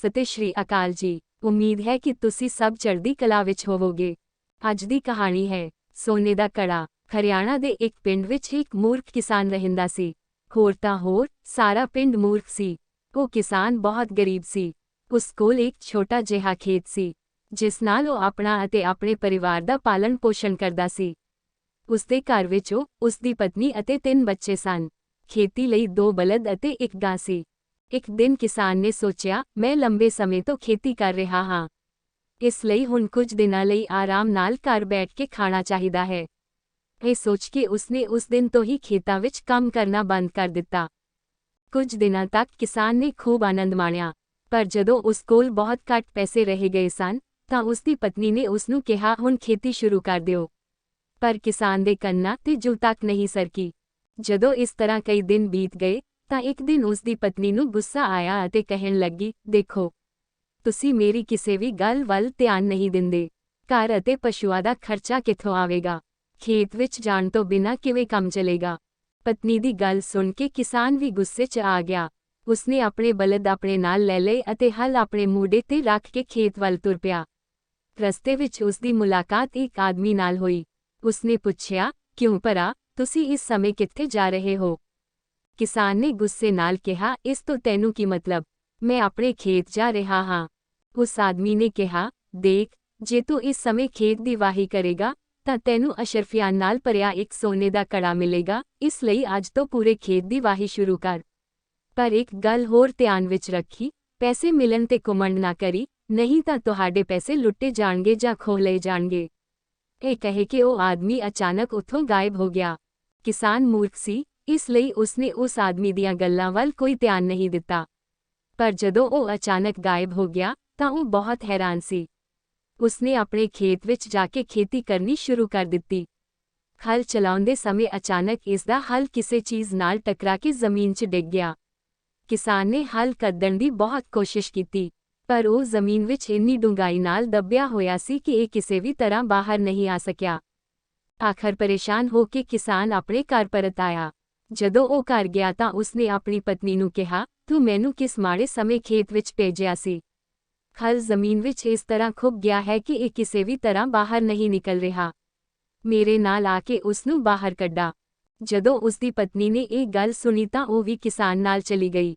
ਸਤਿ ਸ਼੍ਰੀ ਅਕਾਲ ਜੀ। ਉਮੀਦ ਹੈ ਕਿ ਤੁਸੀਂ ਸਭ ਚੜ੍ਹਦੀ ਕਲਾ ਵਿੱਚ ਹੋਵੋਗੇ। ਅੱਜ ਦੀ ਕਹਾਣੀ ਹੈ ਸੋਨੇ ਦਾ ਕੜਾ। ਹਰਿਆਣਾ ਦੇ ਇੱਕ ਪਿੰਡ ਵਿੱਚ ਇੱਕ ਮੂਰਖ ਕਿਸਾਨ ਰਹਿੰਦਾ ਸੀ। ਹੋਰ ਤਾਂ ਹੋਰ, ਸਾਰਾ ਪਿੰਡ ਮੂਰਖ ਸੀ। ਉਹ ਕਿਸਾਨ ਬਹੁਤ ਗਰੀਬ ਸੀ। ਉਸ ਕੋਲ ਇੱਕ ਛੋਟਾ ਜਿਹਾ ਖੇਤ ਸੀ, ਜਿਸ ਨਾਲ ਉਹ ਆਪਣਾ ਅਤੇ ਆਪਣੇ ਪਰਿਵਾਰ ਦਾ ਪਾਲਣ ਪੋਸ਼ਣ ਕਰਦਾ ਸੀ। ਉਸਦੇ ਘਰ ਵਿੱਚ ਉਸਦੀ ਪਤਨੀ ਅਤੇ 3 ਬੱਚੇ ਸਨ। ਖੇਤੀ ਲਈ 2 ਬਲਦ ਅਤੇ ਇੱਕ ਗਾਂ ਸੀ। ਇੱਕ ਦਿਨ ਕਿਸਾਨ ਨੇ ਸੋਚਿਆ, ਮੈਂ ਲੰਬੇ ਸਮੇਂ ਤੋਂ ਖੇਤੀ ਕਰ ਰਿਹਾ ਹਾਂ, ਇਸ ਲਈ ਹੁਣ ਕੁਝ ਦਿਨਾਂ ਲਈ ਆਰਾਮ ਨਾਲ ਘਰ ਬੈਠ ਕੇ ਖਾਣਾ ਚਾਹੀਦਾ ਹੈ। ਇਹ ਸੋਚ ਕੇ ਉਸਨੇ ਉਸ ਦਿਨ ਤੋਂ ਹੀ ਖੇਤਾਂ ਵਿੱਚ ਕੰਮ ਕਰਨਾ ਬੰਦ ਕਰ ਦਿੱਤਾ। ਕੁਝ ਦਿਨਾਂ ਤੱਕ ਕਿਸਾਨ ਨੇ ਖੂਬ ਆਨੰਦ ਮਾਣਿਆ, ਪਰ ਜਦੋਂ ਉਸ ਕੋਲ ਬਹੁਤ ਘੱਟ ਪੈਸੇ ਰਹਿ ਗਏ ਸਨ, ਤਾਂ ਉਸਦੀ ਪਤਨੀ ਨੇ ਉਸਨੂੰ ਕਿਹਾ, ਹੁਣ ਖੇਤੀ ਸ਼ੁਰੂ ਕਰ ਦਿਓ। ਪਰ ਕਿਸਾਨ ਦੇ ਕੰਨਾਂ ਤੇ ਜੂੰ ਤੱਕ ਨਹੀਂ ਸਰਕੀ। ਜਦੋਂ ਇਸ ਤਰ੍ਹਾਂ ਕਈ ਦਿਨ ਬੀਤ ਗਏ, ਤਾਂ ਇੱਕ ਦਿਨ ਉਸਦੀ ਪਤਨੀ ਨੂੰ ਗੁੱਸਾ ਆਇਆ ਅਤੇ ਕਹਿਣ ਲੱਗੀ, ਦੇਖੋ, ਤੁਸੀਂ ਮੇਰੀ ਕਿਸੇ ਵੀ ਗੱਲ ਵੱਲ ਧਿਆਨ ਨਹੀਂ ਦਿੰਦੇ। ਘਰ ਅਤੇ ਪਸ਼ੂਆਂ ਦਾ ਖਰਚਾ ਕਿੱਥੋਂ ਆਵੇਗਾ? ਖੇਤ ਵਿੱਚ ਜਾਣ ਤੋਂ ਬਿਨਾਂ ਕਿਵੇਂ ਕੰਮ ਚੱਲੇਗਾ? ਪਤਨੀ ਦੀ ਗੱਲ ਸੁਣ ਕੇ ਕਿਸਾਨ ਵੀ ਗੁੱਸੇ 'ਚ ਆ ਗਿਆ। ਉਸਨੇ ਆਪਣੇ ਬਲਦ ਆਪਣੇ ਨਾਲ ਲੈ ਲਏ ਅਤੇ ਹਲ ਆਪਣੇ ਮੋਢੇ ਤੇ ਰੱਖ ਕੇ ਖੇਤ ਵੱਲ ਤੁਰ ਪਿਆ। ਰਸਤੇ ਵਿੱਚ ਉਸਦੀ ਮੁਲਾਕਾਤ ਇੱਕ ਆਦਮੀ ਨਾਲ ਹੋਈ। ਉਸਨੇ ਪੁੱਛਿਆ, ਕਿਉਂ ਭਰਾ, ਤੁਸੀਂ ਇਸ ਸਮੇਂ ਕਿੱਥੇ ਜਾ ਰਹੇ ਹੋ? ਕਿਸਾਨ ਨੇ ਗੁੱਸੇ ਨਾਲ ਕਿਹਾ, ਇਸ ਤੋਂ ਤੈਨੂੰ ਕੀ ਮਤਲਬ? ਮੈਂ ਆਪਣੇ ਖੇਤ ਜਾ ਰਿਹਾ ਹਾਂ। ਉਸ ਆਦਮੀ ਨੇ ਕਿਹਾ, ਦੇਖ, ਜੇ ਤੂੰ ਇਸ ਸਮੇਂ ਖੇਤ ਦੀ ਵਾਹੀ ਕਰੇਗਾ, ਤਾਂ ਤੈਨੂੰ ਅਸ਼ਰਫੀਆਂ ਨਾਲ ਭਰਿਆ ਇੱਕ ਸੋਨੇ ਦਾ ਕੜਾ ਮਿਲੇਗਾ, ਇਸ ਲਈ ਅੱਜ ਤੋਂ ਪੂਰੇ ਖੇਤ ਦੀ ਵਾਹੀ ਸ਼ੁਰੂ ਕਰ। ਪਰ ਇੱਕ ਗੱਲ ਹੋਰ ਧਿਆਨ ਵਿੱਚ ਰੱਖੀ, ਪੈਸੇ ਮਿਲਣ ਤੇ ਘਮੰਡ ਨਾ ਕਰੀ, ਨਹੀਂ ਤਾਂ ਤੁਹਾਡੇ ਪੈਸੇ ਲੁੱਟੇ ਜਾਣਗੇ ਜਾਂ ਖੋਹ ਲਏ ਜਾਣਗੇ। ਇਹ ਕਹਿ ਕੇ ਉਹ ਆਦਮੀ ਅਚਾਨਕ ਉੱਥੋਂ ਗਾਇਬ ਹੋ ਗਿਆ। ਕਿਸਾਨ ਮੂਰਖ ਸੀ, ਇਸ ਲਈ ਉਸਨੇ ਉਸ ਆਦਮੀ ਦੀਆਂ ਗੱਲਾਂ ਵੱਲ ਕੋਈ ਧਿਆਨ ਨਹੀਂ ਦਿੱਤਾ। ਪਰ ਜਦੋਂ ਉਹ ਅਚਾਨਕ ਗਾਇਬ ਹੋ ਗਿਆ, ਤਾਂ ਉਹ ਬਹੁਤ ਹੈਰਾਨ ਸੀ। ਉਸਨੇ ਆਪਣੇ ਖੇਤ ਵਿੱਚ ਜਾ ਕੇ ਖੇਤੀ ਕਰਨੀ ਸ਼ੁਰੂ ਕਰ ਦਿੱਤੀ। ਹਲ ਚਲਾਉਂਦੇ ਸਮੇਂ ਅਚਾਨਕ ਇਸ ਦਾ ਹਲ ਕਿਸੇ ਚੀਜ਼ ਨਾਲ ਟਕਰਾ ਕੇ ਜ਼ਮੀਨ 'ਚ ਡਿੱਗ ਗਿਆ। ਕਿਸਾਨ ਨੇ ਹਲ ਕੱਢਣ ਦੀ ਬਹੁਤ ਕੋਸ਼ਿਸ਼ ਕੀਤੀ, ਪਰ ਉਹ ਜ਼ਮੀਨ ਵਿੱਚ ਇੰਨੀ ਡੂੰਘਾਈ ਨਾਲ ਦੱਬਿਆ ਹੋਇਆ ਸੀ ਕਿ ਇਹ ਕਿਸੇ ਵੀ ਤਰ੍ਹਾਂ ਬਾਹਰ ਨਹੀਂ ਆ ਸਕਿਆ। ਆਖਰ ਪਰੇਸ਼ਾਨ ਹੋ ਕੇ ਕਿਸਾਨ ਆਪਣੇ ਘਰ ਪਰਤ ਆਇਆ। ਜਦੋਂ ਉਹ ਘਰ ਗਿਆ ਤਾਂ ਉਸਨੇ ਆਪਣੀ ਪਤਨੀ ਨੂੰ ਕਿਹਾ, ਤੂੰ ਮੈਨੂੰ ਕਿਸ ਮਾੜੇ ਸਮੇਂ ਖੇਤ ਵਿੱਚ ਭੇਜਿਆ ਸੀ? ਹਲ ਜ਼ਮੀਨ ਵਿੱਚ ਇਸ ਤਰ੍ਹਾਂ ਖੁੱਭ ਗਿਆ ਹੈ ਕਿ ਇਹ ਕਿਸੇ ਵੀ ਤਰ੍ਹਾਂ ਬਾਹਰ ਨਹੀਂ ਨਿਕਲ ਰਿਹਾ। ਮੇਰੇ ਨਾਲ ਆ ਕੇ ਉਸ ਨੂੰ ਬਾਹਰ ਕੱਢਾ। ਜਦੋਂ ਉਸਦੀ ਪਤਨੀ ਨੇ ਇਹ ਗੱਲ ਸੁਣੀ ਤਾਂ ਉਹ ਵੀ ਕਿਸਾਨ ਨਾਲ ਚਲੀ ਗਈ।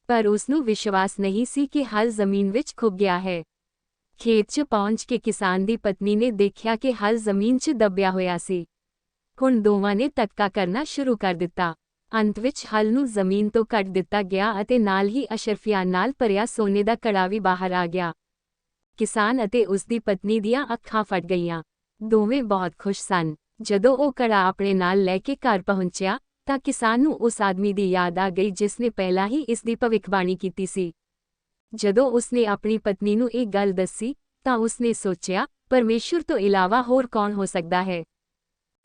ਪਰ ਉਸਨੂੰ ਵਿਸ਼ਵਾਸ ਨਹੀਂ ਸੀ ਕਿ ਹਲ ਜ਼ਮੀਨ ਵਿੱਚ ਖੁੱਭ ਗਿਆ ਹੈ। ਖੇਤ 'ਚ ਪਹੁੰਚ ਕੇ ਕਿਸਾਨ ਦੀ ਪਤਨੀ ਨੇ ਦੇਖਿਆ ਕਿ ਹਲ ਜ਼ਮੀਨ 'ਚ ਦੱਬਿਆ ਹੋਇਆ ਸੀ। ਹੁਣ ਦੋਵਾਂ ਨੇ ਧੱਕਾ ਕਰਨਾ ਸ਼ੁਰੂ ਕਰ ਦਿੱਤਾ। ਅੰਤ ਵਿੱਚ ਹਲ ਨੂੰ ਜ਼ਮੀਨ ਤੋਂ ਕੱਢ ਦਿੱਤਾ ਗਿਆ ਅਤੇ ਨਾਲ ਹੀ ਅਸ਼ਰਫੀਆਂ ਨਾਲ ਭਰਿਆ ਸੋਨੇ ਦਾ ਕੜਾ ਵੀ ਬਾਹਰ ਆ ਗਿਆ। ਕਿਸਾਨ ਅਤੇ ਉਸਦੀ ਪਤਨੀ ਦੀਆਂ ਅੱਖਾਂ ਫਟ ਗਈਆਂ। ਦੋਵੇਂ ਬਹੁਤ ਖੁਸ਼ ਸਨ। ਜਦੋਂ ਉਹ ਕੜਾ ਆਪਣੇ ਨਾਲ ਲੈ ਕੇ ਘਰ ਪਹੁੰਚਿਆ, ਤਾਂ ਕਿਸਾਨ ਨੂੰ ਉਸ ਆਦਮੀ ਦੀ ਯਾਦ ਆ ਗਈ ਜਿਸ ਨੇ ਪਹਿਲਾਂ ਹੀ ਇਸ ਦੀ ਭਵਿੱਖਬਾਣੀ ਕੀਤੀ ਸੀ। ਜਦੋਂ ਉਸਨੇ ਆਪਣੀ ਪਤਨੀ ਨੂੰ ਇਹ ਗੱਲ ਦੱਸੀ, ਤਾਂ ਉਸਨੇ ਸੋਚਿਆ, ਪਰਮੇਸ਼ੁਰ ਤੋਂ ਇਲਾਵਾ ਹੋਰ ਕੌਣ ਹੋ ਸਕਦਾ ਹੈ?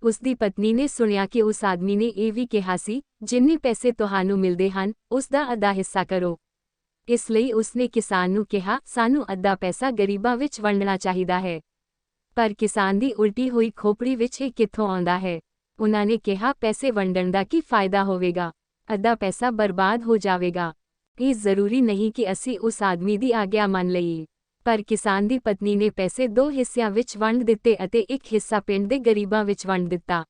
ਉਸਦੀ ਪਤਨੀ ਨੇ ਸੁਣਿਆ ਕਿ ਉਸ ਆਦਮੀ ਨੇ ਇਹ ਵੀ ਕਿਹਾ ਸੀ, ਜਿੰਨੇ ਪੈਸੇ ਤੁਹਾਨੂੰ ਮਿਲਦੇ ਹਨ, ਉਸ ਦਾ ਅੱਧਾ ਹਿੱਸਾ ਕਰੋ। ਇਸ ਲਈ ਉਸਨੇ ਕਿਸਾਨ ਨੂੰ ਕਿਹਾ, ਸਾਨੂੰ ਅੱਧਾ ਪੈਸਾ ਗਰੀਬਾਂ ਵਿੱਚ ਵੰਡਣਾ ਚਾਹੀਦਾ ਹੈ। ਪਰ ਕਿਸਾਨ ਦੀ ਉਲਟੀ ਹੋਈ ਖੋਪੜੀ ਵਿੱਚ ਇਹ ਕਿੱਥੋਂ ਆਉਂਦਾ ਹੈ? ਉਹਨਾਂ ਨੇ ਕਿਹਾ, ਪੈਸੇ ਵੰਡਣ ਦਾ ਕੀ ਫਾਇਦਾ ਹੋਵੇਗਾ? ਅੱਧਾ ਪੈਸਾ ਬਰਬਾਦ ਹੋ ਜਾਵੇਗਾ। ਇਹ ਜ਼ਰੂਰੀ ਨਹੀਂ ਕਿ ਅਸੀਂ ਉਸ ਆਦਮੀ ਦੀ ਆਗਿਆ ਮੰਨ ਲਈਏ। ਪਰ ਕਿਸਾਨ ਦੀ ਪਤਨੀ ਨੇ ਪੈਸੇ 2 ਹਿੱਸਿਆਂ ਵਿੱਚ ਵੰਡ ਦਿੱਤੇ ਅਤੇ ਇੱਕ ਹਿੱਸਾ ਪਿੰਡ ਦੇ ਗਰੀਬਾਂ ਵਿੱਚ ਵੰਡ ਦਿੱਤਾ।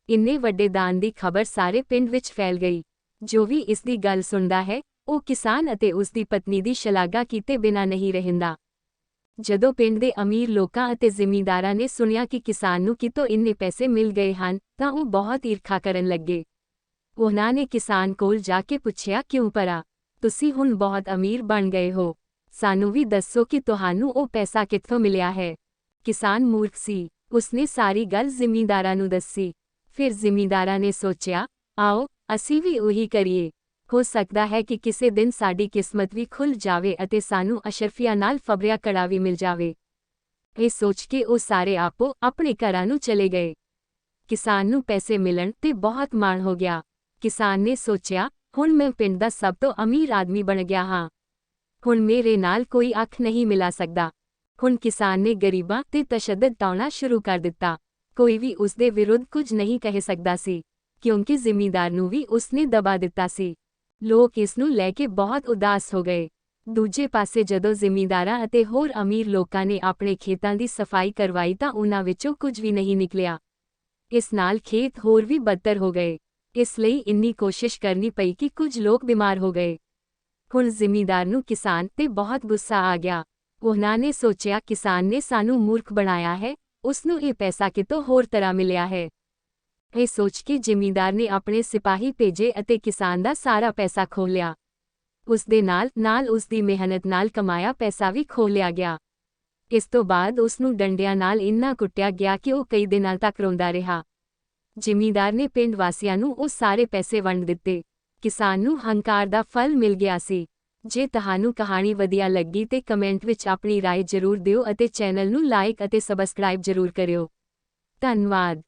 ਇੰਨੇ ਵੱਡੇ ਦਾਨ ਦੀ ਖਬਰ ਸਾਰੇ ਪਿੰਡ ਵਿੱਚ ਫੈਲ ਗਈ। ਜੋ ਵੀ ਇਸ ਦੀ ਗੱਲ ਸੁਣਦਾ ਹੈ, ਉਹ ਕਿਸਾਨ ਅਤੇ ਉਸਦੀ ਪਤਨੀ ਦੀ ਸ਼ਲਾਘਾ ਕੀਤੇ ਬਿਨਾਂ ਨਹੀਂ ਰਹਿੰਦਾ। ਜਦੋਂ ਪਿੰਡ ਦੇ ਅਮੀਰ ਲੋਕਾਂ ਅਤੇ ਜ਼ਿਮੀਂਦਾਰਾਂ ਨੇ ਸੁਣਿਆ ਕਿ ਕਿਸਾਨ ਨੂੰ ਕਿਤੋਂ ਇੰਨੇ ਪੈਸੇ ਮਿਲ ਗਏ ਹਨ, ਤਾਂ ਉਹ ਬਹੁਤ ਈਰਖਾ ਕਰਨ ਲੱਗੇ। ਉਹਨਾਂ ਨੇ ਕਿਸਾਨ ਕੋਲ ਜਾ ਕੇ ਪੁੱਛਿਆ, ਕਿਉਂ ਭਰਾ, ਤੁਸੀਂ ਹੁਣ ਬਹੁਤ ਅਮੀਰ ਬਣ ਗਏ ਹੋ, ਸਾਨੂੰ ਵੀ ਦੱਸੋ ਕਿ ਤੁਹਾਨੂੰ ਉਹ ਪੈਸਾ ਕਿੱਥੋਂ ਮਿਲਿਆ ਹੈ? ਕਿਸਾਨ ਮੂਰਖ ਸੀ, ਉਸਨੇ ਸਾਰੀ ਗੱਲ ਜ਼ਿਮੀਂਦਾਰਾਂ ਨੂੰ ਦੱਸੀ। ਫਿਰ ਜ਼ਿਮੀਂਦਾਰਾਂ ਨੇ ਸੋਚਿਆ, ਆਓ, ਅਸੀਂ ਵੀ ਉਹੀ ਕਰੀਏ। ਹੋ ਸਕਦਾ ਹੈ ਕਿ ਕਿਸੇ ਦਿਨ ਸਾਡੀ ਕਿਸਮਤ ਵੀ ਖੁੱਲ੍ਹ ਜਾਵੇ ਅਤੇ ਸਾਨੂੰ ਅਸ਼ਰਫੀਆਂ ਨਾਲ ਫਬਰਿਆ ਕੜਾ ਵੀ ਮਿਲ ਜਾਵੇ। ਇਹ ਸੋਚ ਕੇ ਉਹ ਸਾਰੇ ਆਪੋ ਆਪਣੇ ਘਰਾਂ ਨੂੰ ਚਲੇ ਗਏ। ਕਿਸਾਨ ਨੂੰ ਪੈਸੇ ਮਿਲਣ ਤੇ ਬਹੁਤ ਮਾਣ ਹੋ ਗਿਆ। ਕਿਸਾਨ ਨੇ ਸੋਚਿਆ, ਹੁਣ ਮੈਂ ਪਿੰਡ ਦਾ ਸਭ ਤੋਂ ਅਮੀਰ ਆਦਮੀ ਬਣ ਗਿਆ ਹਾਂ। ਹੁਣ ਮੇਰੇ ਨਾਲ ਕੋਈ ਅੱਖ ਨਹੀਂ ਮਿਲਾ ਸਕਦਾ। ਹੁਣ ਕਿਸਾਨ ਨੇ ਗਰੀਬਾਂ ਤੇ ਤਸ਼ੱਦਦ ਢਾਉਣਾ ਸ਼ੁਰੂ ਕਰ ਦਿੱਤਾ। ਕੋਈ ਵੀ ਉਸਦੇ ਵਿਰੁੱਧ ਕੁਝ ਨਹੀਂ ਕਹਿ ਸਕਦਾ ਸੀ, ਕਿਉਂਕਿ ਜ਼ਿਮੀਂਦਾਰ ਨੂੰ ਵੀ ਉਸਨੇ ਦਬਾ ਦਿੱਤਾ ਸੀ। ਲੋਕ ਇਸ ਨੂੰ ਲੈ ਕੇ ਬਹੁਤ ਉਦਾਸ ਹੋ ਗਏ। ਦੂਜੇ ਪਾਸੇ ਜਦੋਂ ਜ਼ਿਮੀਂਦਾਰਾਂ ਅਤੇ ਹੋਰ ਅਮੀਰ ਲੋਕਾਂ ਨੇ ਆਪਣੇ ਖੇਤਾਂ ਦੀ ਸਫਾਈ ਕਰਵਾਈ ਤਾਂ ਉਨ੍ਹਾਂ ਵਿੱਚੋਂ ਕੁਝ ਵੀ ਨਹੀਂ ਨਿਕਲਿਆ। ਇਸ ਨਾਲ ਖੇਤ ਹੋਰ ਵੀ ਬਦਤਰ ਹੋ ਗਏ। ਇਸ ਲਈ ਇੰਨੀ ਕੋਸ਼ਿਸ਼ ਕਰਨੀ ਪਈ ਕਿ ਕੁਝ ਲੋਕ ਬਿਮਾਰ ਹੋ ਗਏ। ਹੁਣ ਜ਼ਿਮੀਂਦਾਰ ਨੂੰ ਕਿਸਾਨ ਤੇ ਬਹੁਤ ਗੁੱਸਾ ਆ ਗਿਆ। ਉਹਨਾਂ ਨੇ ਸੋਚਿਆ ਕਿਸਾਨ ਨੇ ਸਾਨੂੰ ਮੂਰਖ ਬਣਾਇਆ ਹੈ, ਉਸ ਨੂੰ ਇਹ ਪੈਸਾ ਕਿਤੋਂ ਹੋਰ ਤਰ੍ਹਾਂ ਮਿਲਿਆ ਹੈ। ਇਹ ਸੋਚ ਕੇ ਜ਼ਿਮੀਂਦਾਰ ਨੇ ਆਪਣੇ ਸਿਪਾਹੀ ਭੇਜੇ ਅਤੇ ਕਿਸਾਨ ਦਾ ਸਾਰਾ ਪੈਸਾ ਖੋਹ ਲਿਆ। ਉਸ ਦੇ ਨਾਲ ਉਸ ਦੀ ਮਿਹਨਤ ਨਾਲ ਕਮਾਇਆ ਪੈਸਾ ਵੀ ਖੋਹ ਲਿਆ ਗਿਆ। ਇਸ ਤੋਂ ਬਾਅਦ ਉਸ ਨੂੰ ਡੰਡਿਆਂ ਨਾਲ ਇੰਨਾ ਕੁੱਟਿਆ ਗਿਆ ਕਿ ਉਹ ਕਈ ਦਿਨਾਂ ਤੱਕ ਰੋਂਦਾ ਰਿਹਾ। ਜ਼ਿਮੀਂਦਾਰ ਨੇ ਪਿੰਡ ਵਾਸੀਆਂ ਨੂੰ ਉਹ ਸਾਰੇ ਪੈਸੇ ਵੰਡ ਦਿੱਤੇ। ਕਿਸਾਨ ਨੂੰ ਹੰਕਾਰ ਦਾ ਫਲ ਮਿਲ ਗਿਆ ਸੀ। ਜੇ ਤੁਹਾਨੂੰ ਕਹਾਣੀ ਵਧੀਆ ਲੱਗੀ ਤੇ ਕਮੈਂਟ ਵਿੱਚ ਆਪਣੀ ਰਾਏ ਜ਼ਰੂਰ ਦਿਓ ਅਤੇ ਚੈਨਲ ਨੂੰ ਲਾਈਕ ਅਤੇ ਸਬਸਕ੍ਰਾਈਬ ਜ਼ਰੂਰ ਕਰਿਓ। ਧੰਨਵਾਦ।